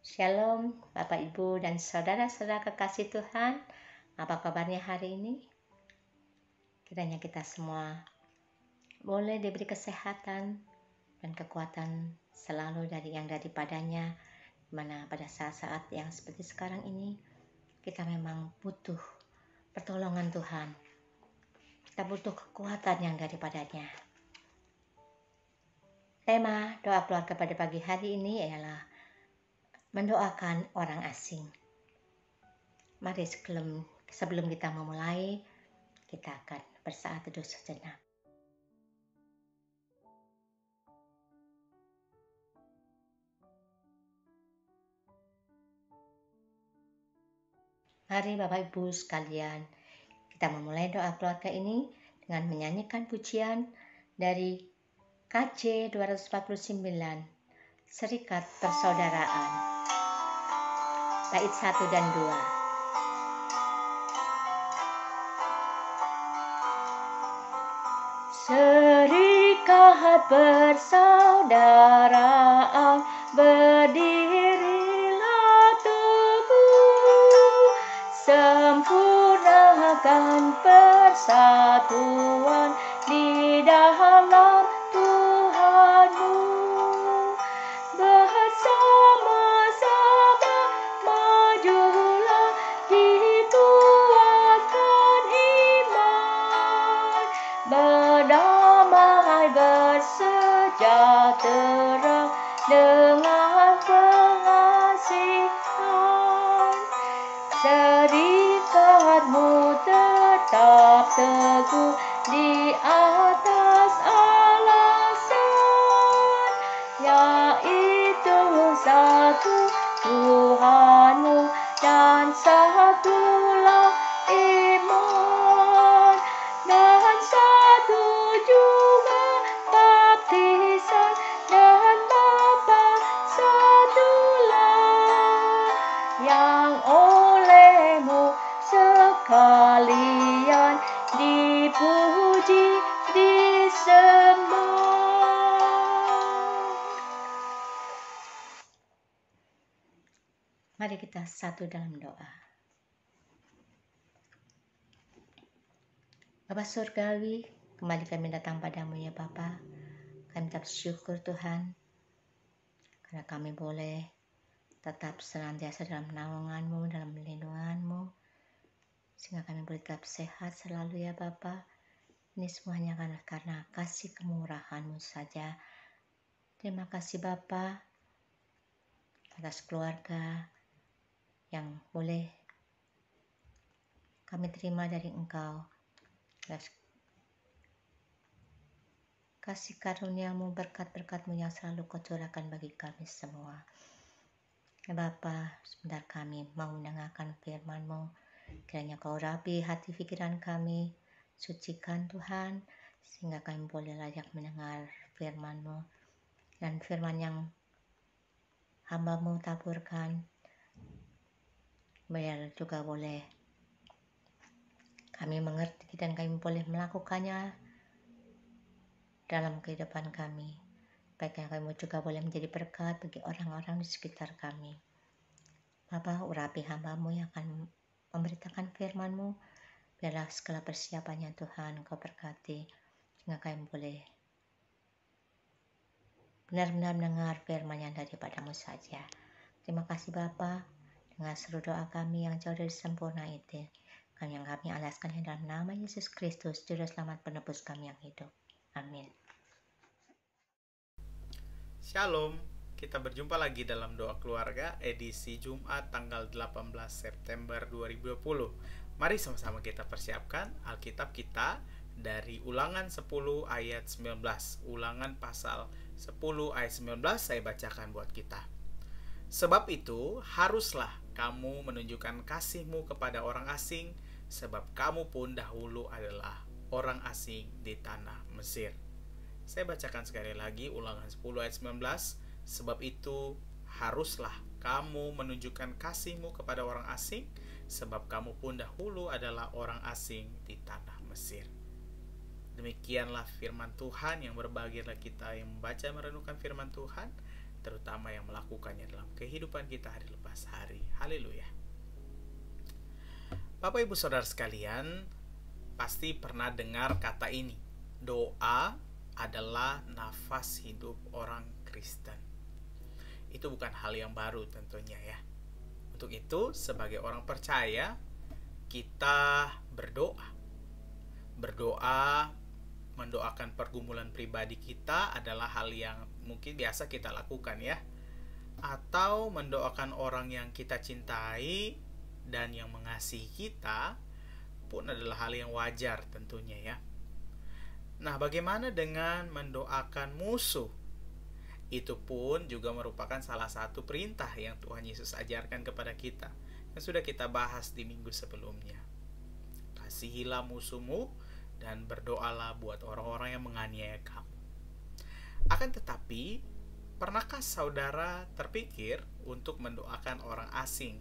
Shalom Bapak Ibu dan saudara-saudara kekasih Tuhan. Apa kabarnya hari ini? Kiranya kita semua boleh diberi kesehatan dan kekuatan selalu dari yang daripadanya, mana pada saat-saat yang seperti sekarang ini kita memang butuh pertolongan Tuhan. Kita butuh kekuatan yang daripadanya. Tema doa keluarga pada pagi hari ini ialah mendoakan orang asing. Mari sebelum kita memulai, kita akan bersaat teduh sejenak. Mari Bapak Ibu sekalian, kita memulai doa keluarga ini dengan menyanyikan pujian dari KJ 249, Serikat Persaudaraan, bait 1 dan 2. Serikat persaudaraan, berdirilah teguh, sempurnakan persatuan di dalam Tuhanmu. Bersama-sama majulah, dikuatkan iman, berdamai bersejahtera dengan pengasihan. Serikatmu tetap teguh di atas alasan, yaitu satu Tuhanmu dan satulah iman, dan satu juga baptisan, dan Bapa satulah, yang olehmu sekalian dipuji, disembah. Mari kita satu dalam doa. Bapa Surgawi, kembali kami datang padamu ya Bapa. Kami tetap syukur Tuhan, karena kami boleh tetap senantiasa dalam naungan-Mu, dalam lindungan-Mu, sehingga kami boleh tetap sehat selalu ya Bapa. Ini semuanya karena kasih kemurahan-Mu saja. Terima kasih Bapa atas keluarga yang boleh kami terima dari Engkau. Atas kasih karunia-Mu, berkat-berkat-Mu yang selalu Kau curahkan bagi kami semua. Ya Bapa, sebentar kami mau mendengarkan firman-Mu. Kiranya Kau rapi hati pikiran kami, sucikan Tuhan, sehingga kami boleh layak mendengar firman-Mu. Dan firman yang hamba-Mu taburkan, biar juga boleh kami mengerti dan kami boleh melakukannya dalam kehidupan kami. Baiknya kami juga boleh menjadi berkat bagi orang-orang di sekitar kami. Bapa, urapi hamba-Mu yang akan memberitakan firman-Mu. Biarlah segala persiapannya Tuhan Kau berkati, sehingga kami boleh benar-benar mendengar firman yang daripada-Mu saja. Terima kasih Bapa. Dengan seluruh doa kami yang jauh dari sempurna itu, yang kami alaskan dalam nama Yesus Kristus, Juru Selamat Penebus kami yang hidup. Amin. Shalom, kita berjumpa lagi dalam doa keluarga edisi Jumat tanggal 18 September 2020. Mari sama-sama kita persiapkan Alkitab kita dari Ulangan 10 ayat 19. Ulangan pasal 10 ayat 19 saya bacakan buat kita. Sebab itu, haruslah kamu menunjukkan kasih-Mu kepada orang asing, sebab kamu pun dahulu adalah orang asing di tanah Mesir. Saya bacakan sekali lagi Ulangan 10 ayat 19. Sebab itu, haruslah kamu menunjukkan kasih-Mu kepada orang asing, sebab kamu pun dahulu adalah orang asing di tanah Mesir. Demikianlah firman Tuhan yang berbahagialah kita yang membaca merenungkan firman Tuhan. terutama yang melakukannya dalam kehidupan kita hari lepas hari. Haleluya. Bapak Ibu Saudara sekalian, pasti pernah dengar kata ini. Doa adalah nafas hidup orang Kristen. Itu bukan hal yang baru tentunya ya. Untuk itu, sebagai orang percaya, kita berdoa. Berdoa, mendoakan pergumulan pribadi kita adalah hal yang mungkin biasa kita lakukan ya. Atau mendoakan orang yang kita cintai dan yang mengasihi kita pun adalah hal yang wajar tentunya ya. Nah, bagaimana dengan mendoakan musuh? Itu pun juga merupakan salah satu perintah yang Tuhan Yesus ajarkan kepada kita, yang sudah kita bahas di minggu sebelumnya. Kasihilah musuhmu dan berdoalah buat orang-orang yang menganiaya kamu. Akan tetapi, pernahkah saudara terpikir untuk mendoakan orang asing?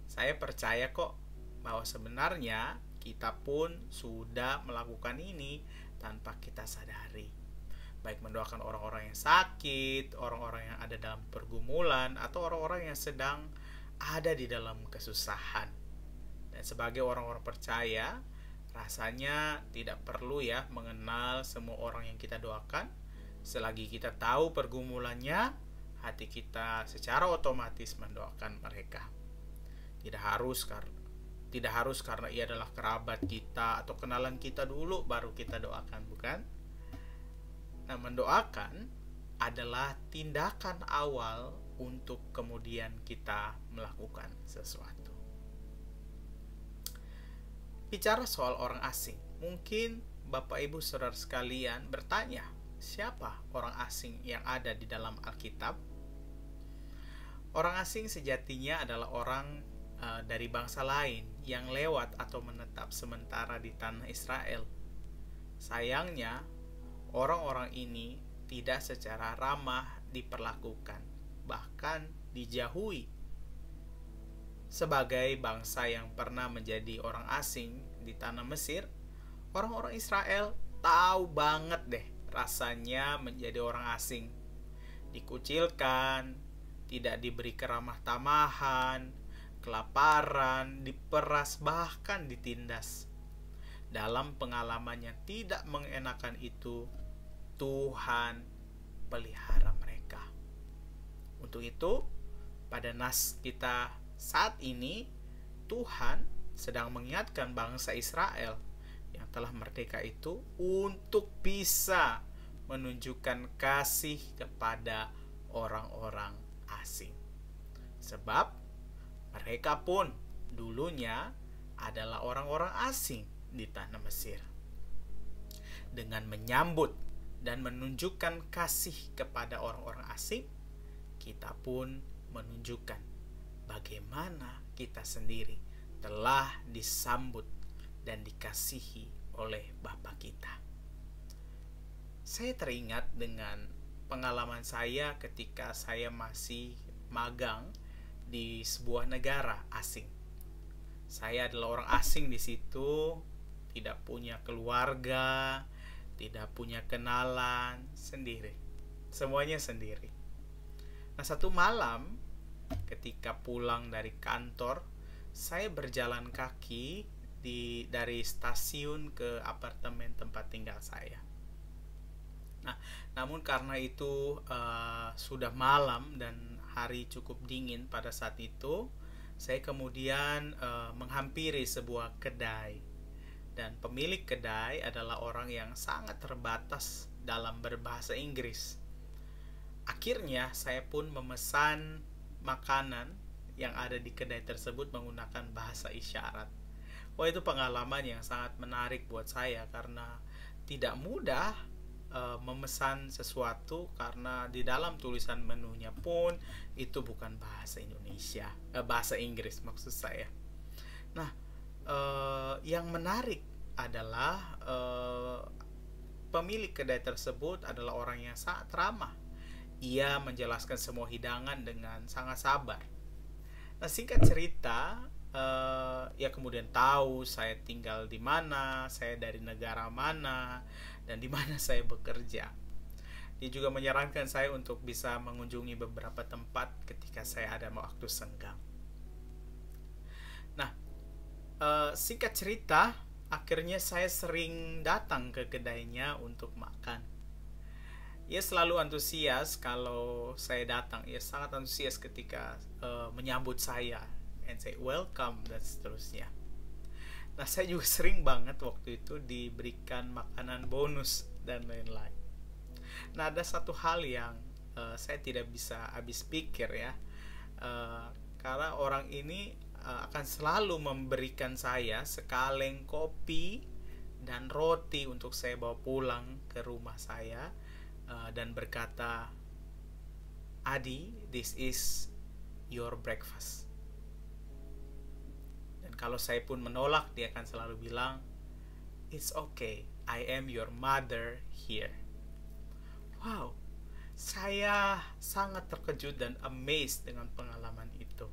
Saya percaya kok bahwa sebenarnya kita pun sudah melakukan ini tanpa kita sadari. Baik mendoakan orang-orang yang sakit, orang-orang yang ada dalam pergumulan, atau orang-orang yang sedang ada di dalam kesusahan. Dan sebagai orang-orang percaya, rasanya tidak perlu ya mengenal semua orang yang kita doakan. Selagi kita tahu pergumulannya, hati kita secara otomatis mendoakan mereka. Tidak harus karena ia adalah kerabat kita atau kenalan kita dulu baru kita doakan, bukan? Nah, mendoakan adalah tindakan awal untuk kemudian kita melakukan sesuatu. Bicara soal orang asing, mungkin Bapak Ibu Saudara sekalian bertanya, siapa orang asing yang ada di dalam Alkitab? Orang asing sejatinya adalah orang dari bangsa lain yang lewat atau menetap sementara di tanah Israel. Sayangnya, orang-orang ini tidak secara ramah diperlakukan, bahkan dijauhi. Sebagai bangsa yang pernah menjadi orang asing di tanah Mesir, orang-orang Israel tahu banget deh rasanya menjadi orang asing. Dikucilkan, tidak diberi keramah tamahan, kelaparan, diperas, bahkan ditindas. Dalam pengalaman yang tidak mengenakan itu, Tuhan pelihara mereka. Untuk itu, pada nas kita saat ini, Tuhan sedang mengingatkan bangsa Israel yang telah merdeka itu untuk bisa menunjukkan kasih kepada orang-orang asing. Sebab mereka pun dulunya adalah orang-orang asing di tanah Mesir. Dengan menyambut dan menunjukkan kasih kepada orang-orang asing, kita pun menunjukkan bagaimana kita sendiri telah disambut dan dikasihi oleh Bapa kita. Saya teringat dengan pengalaman saya ketika saya masih magang di sebuah negara asing. Saya adalah orang asing di situ, tidak punya keluarga, tidak punya kenalan, sendiri. Semuanya sendiri. Nah, satu malam ketika pulang dari kantor, saya berjalan kaki dari stasiun ke apartemen tempat tinggal saya. Nah, namun karena itu sudah malam dan hari cukup dingin pada saat itu, saya kemudian menghampiri sebuah kedai. Dan pemilik kedai adalah orang yang sangat terbatas dalam berbahasa Inggris. Akhirnya saya pun memesan makanan yang ada di kedai tersebut menggunakan bahasa isyarat. Wah, itu pengalaman yang sangat menarik buat saya karena tidak mudah memesan sesuatu karena di dalam tulisan menunya pun itu bukan bahasa Indonesia, bahasa Inggris maksud saya. Nah, yang menarik adalah pemilik kedai tersebut adalah orang yang sangat ramah. Ia menjelaskan semua hidangan dengan sangat sabar. Nah, singkat cerita, ia kemudian tahu saya tinggal di mana, saya dari negara mana, dan di mana saya bekerja. Dia juga menyarankan saya untuk bisa mengunjungi beberapa tempat ketika saya ada waktu senggang. Nah, singkat cerita, akhirnya saya sering datang ke kedainya untuk makan. Ia selalu antusias kalau saya datang. Ia sangat antusias ketika menyambut saya and say welcome dan seterusnya. Nah, saya juga sering banget waktu itu diberikan makanan bonus dan lain-lain. Nah, ada satu hal yang saya tidak bisa habis pikir ya, karena orang ini akan selalu memberikan saya sekaleng kopi dan roti untuk saya bawa pulang ke rumah saya, dan berkata, "Adi, this is your breakfast." Dan kalau saya pun menolak, dia akan selalu bilang, "It's okay, I am your mother here." Wow, saya sangat terkejut dan amazed dengan pengalaman itu.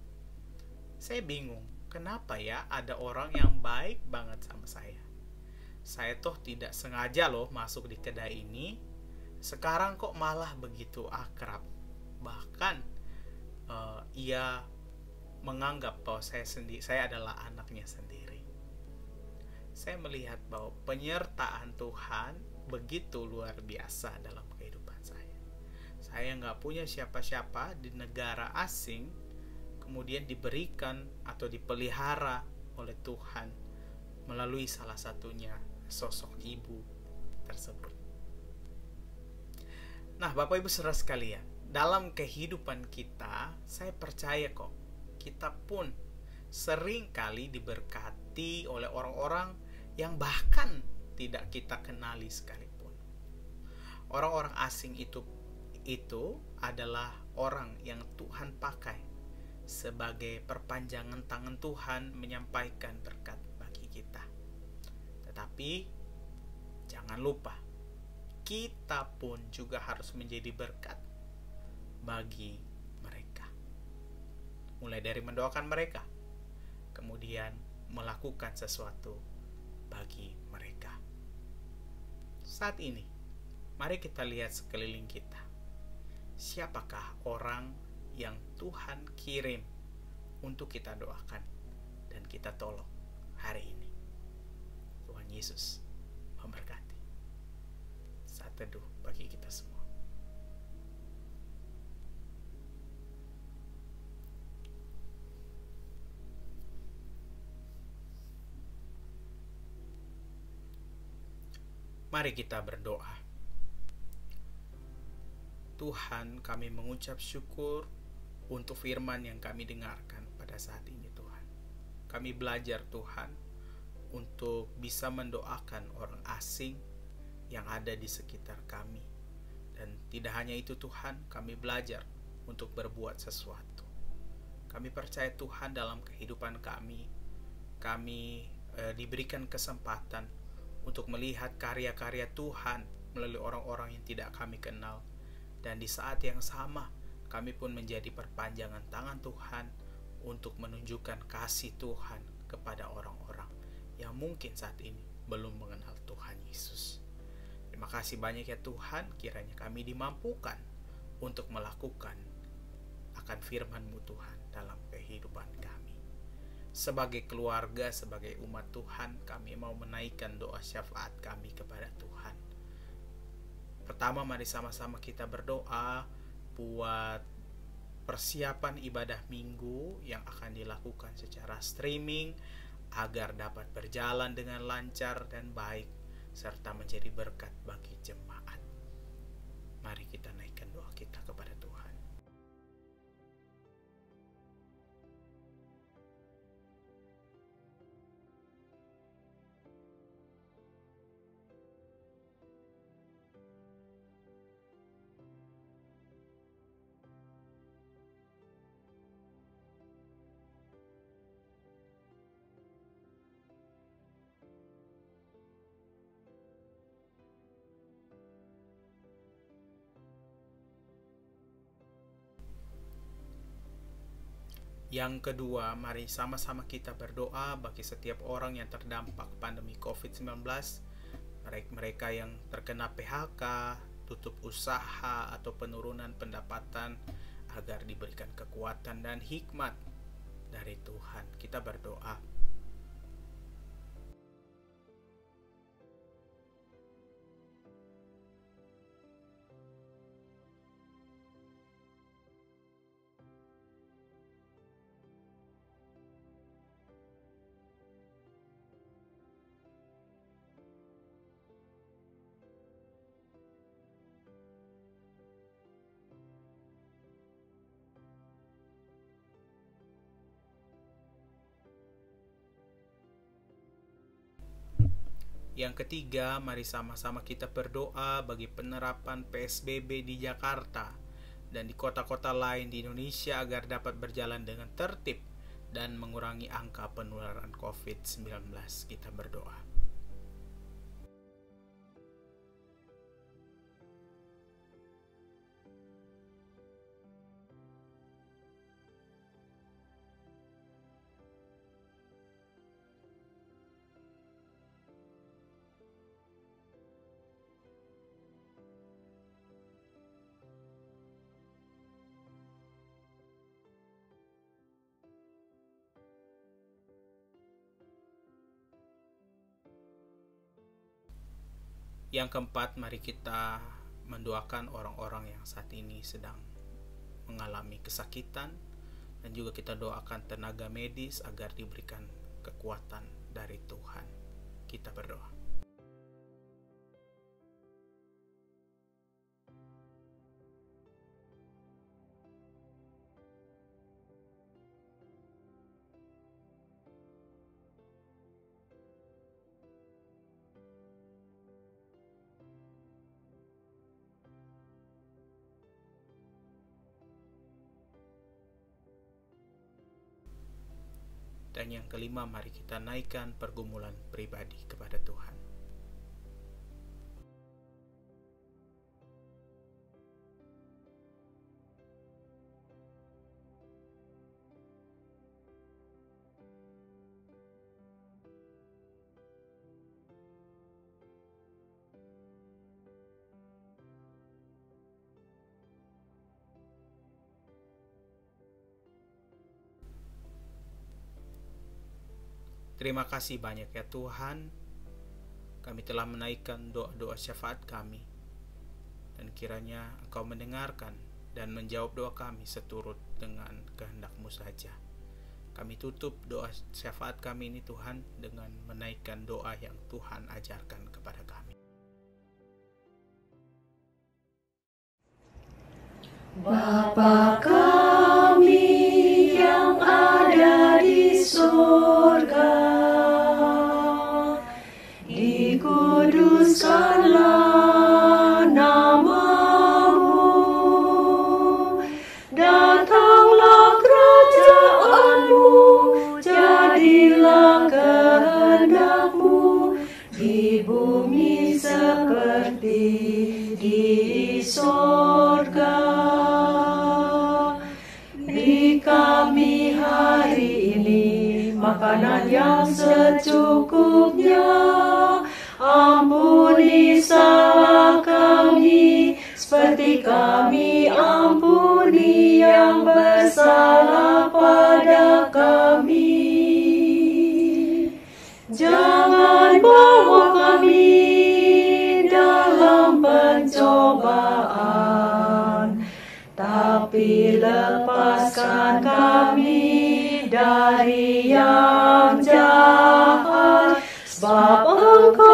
Saya bingung, kenapa ya ada orang yang baik banget sama saya. Saya toh tidak sengaja loh masuk di kedai ini. Sekarang kok malah begitu akrab. Bahkan ia menganggap bahwa saya adalah anaknya sendiri. Saya melihat bahwa penyertaan Tuhan begitu luar biasa dalam kehidupan saya. Saya nggak punya siapa-siapa di negara asing, kemudian diberikan atau dipelihara oleh Tuhan melalui salah satunya sosok ibu tersebut. Nah, Bapak Ibu Saudara sekalian, dalam kehidupan kita, saya percaya kok, kita pun sering kali diberkati oleh orang-orang yang bahkan tidak kita kenali sekalipun. Orang-orang asing itu adalah orang yang Tuhan pakai sebagai perpanjangan tangan Tuhan menyampaikan berkat bagi kita. Tetapi jangan lupa, kita pun juga harus menjadi berkat bagi mereka. Mulai dari mendoakan mereka, kemudian melakukan sesuatu bagi mereka. Saat ini, mari kita lihat sekeliling kita. Siapakah orang yang Tuhan kirim untuk kita doakan dan kita tolong hari ini? Tuhan Yesus memberkati. Saat teduh bagi kita semua. Mari kita berdoa. Tuhan, kami mengucap syukur untuk firman yang kami dengarkan pada saat ini, Tuhan. Kami belajar, Tuhan, untuk bisa mendoakan orang asing yang ada di sekitar kami. Dan tidak hanya itu, Tuhan, kami belajar untuk berbuat sesuatu. Kami percaya, Tuhan, dalam kehidupan kami diberikan kesempatan untuk melihat karya-karya Tuhan melalui orang-orang yang tidak kami kenal. Dan di saat yang sama, kami pun menjadi perpanjangan tangan Tuhan untuk menunjukkan kasih Tuhan kepada orang-orang yang mungkin saat ini belum mengenal Tuhan Yesus. Terima kasih banyak ya Tuhan, kiranya kami dimampukan untuk melakukan akan firman-Mu Tuhan dalam kehidupan kami. Sebagai keluarga, sebagai umat Tuhan, kami mau menaikkan doa syafaat kami kepada Tuhan. Pertama, mari sama-sama kita berdoa buat persiapan ibadah minggu yang akan dilakukan secara streaming agar dapat berjalan dengan lancar dan baik serta menjadi berkat bagi jemaat. Mari kita naikkan doa kita kepada Tuhan. Yang kedua, mari sama-sama kita berdoa bagi setiap orang yang terdampak pandemi COVID-19, mereka yang terkena PHK, tutup usaha atau penurunan pendapatan, agar diberikan kekuatan dan hikmat dari Tuhan. Kita berdoa. Yang ketiga, mari sama-sama kita berdoa bagi penerapan PSBB di Jakarta dan di kota-kota lain di Indonesia agar dapat berjalan dengan tertib dan mengurangi angka penularan COVID-19. Kita berdoa. Yang keempat, mari kita mendoakan orang-orang yang saat ini sedang mengalami kesakitan, dan juga kita doakan tenaga medis agar diberikan kekuatan dari Tuhan. Kita berdoa. Dan yang kelima, mari kita naikkan pergumulan pribadi kepada Tuhan. Terima kasih banyak ya Tuhan, kami telah menaikkan doa-doa syafaat kami, dan kiranya Engkau mendengarkan dan menjawab doa kami seturut dengan kehendak-Mu saja. Kami tutup doa syafaat kami ini Tuhan dengan menaikkan doa yang Tuhan ajarkan kepada kami. Bapa kami yang ada di surga, dikuduskanlah nama-Mu, datanglah kerajaan-Mu, jadilah kehendak-Mu di bumi seperti di surga. Beri kami hari ini makanan yang secukupnya. Ampuni salah kami, seperti kami ampuni yang bersalah pada kami. Jangan bawa kami dalam pencobaan, tapi lepaskan kami dari yang jahat, sebab Engkau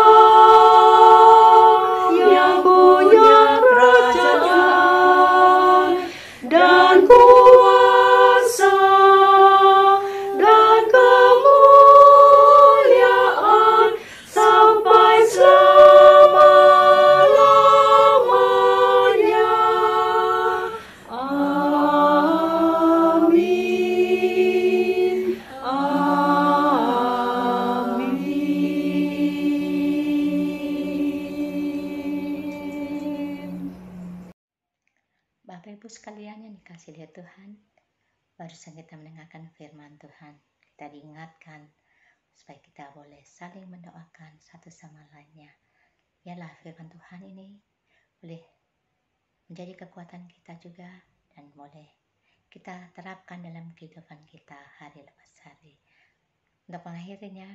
yang punya kerajaan dan kuasa dan kemuliaan sampai selama-lamanya. Amin. Amin. Bapak Ibu sekalian yang dikasihi oleh Tuhan, barusan kita mendengarkan firman Tuhan. Kita diingatkan supaya kita boleh saling mendoakan satu sama lainnya. Biarlah firman Tuhan ini boleh menjadi kekuatan kita juga, dan boleh kita terapkan dalam kehidupan kita hari lepas hari. Untuk mengakhirinya,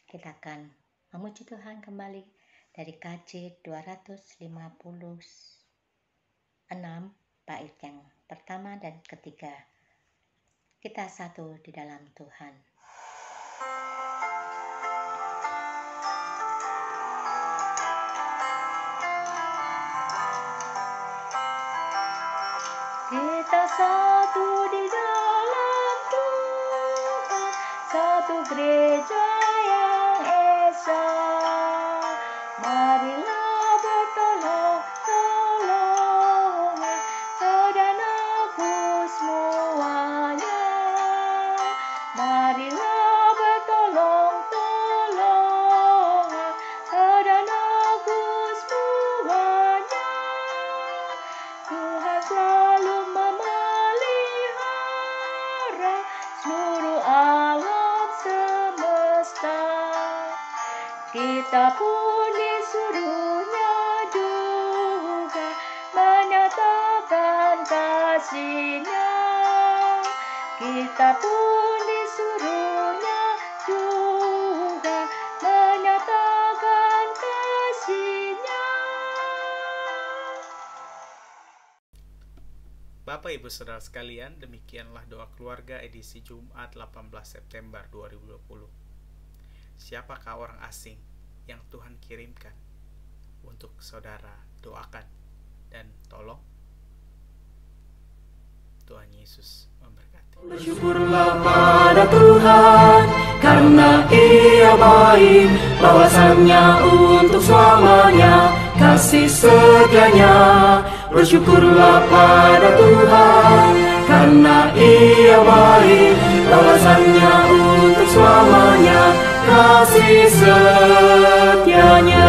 kita akan memuji Tuhan kembali dari KJ 256 bait yang pertama dan ketiga. Kita satu di dalam Tuhan. Kita satu di dalam Tuhan, satu gereja yang esa. Marilah bertolong-tolongan, saudaraku semuanya. Marilah bertolong-tolongan, saudaraku semuanya. Tuhan selalu memelihara seluruh alam semesta. Kita pun disuruhnya juga menyatakan kasih-Nya. Kita pun disuruhnya juga menyatakan kasih-Nya. Bapak Ibu Saudara sekalian, demikianlah doa keluarga edisi Jumat 18 September 2020. Siapakah orang asing yang Tuhan kirimkan untuk saudara doakan dan tolong? Tuhan Yesus memberkati. Bersyukurlah pada Tuhan, karena Ia baik, bahwasannya untuk selamanya kasih setianya. Bersyukurlah pada Tuhan, karena Ia baik, bahwasannya untuk selamanya kasih setianya.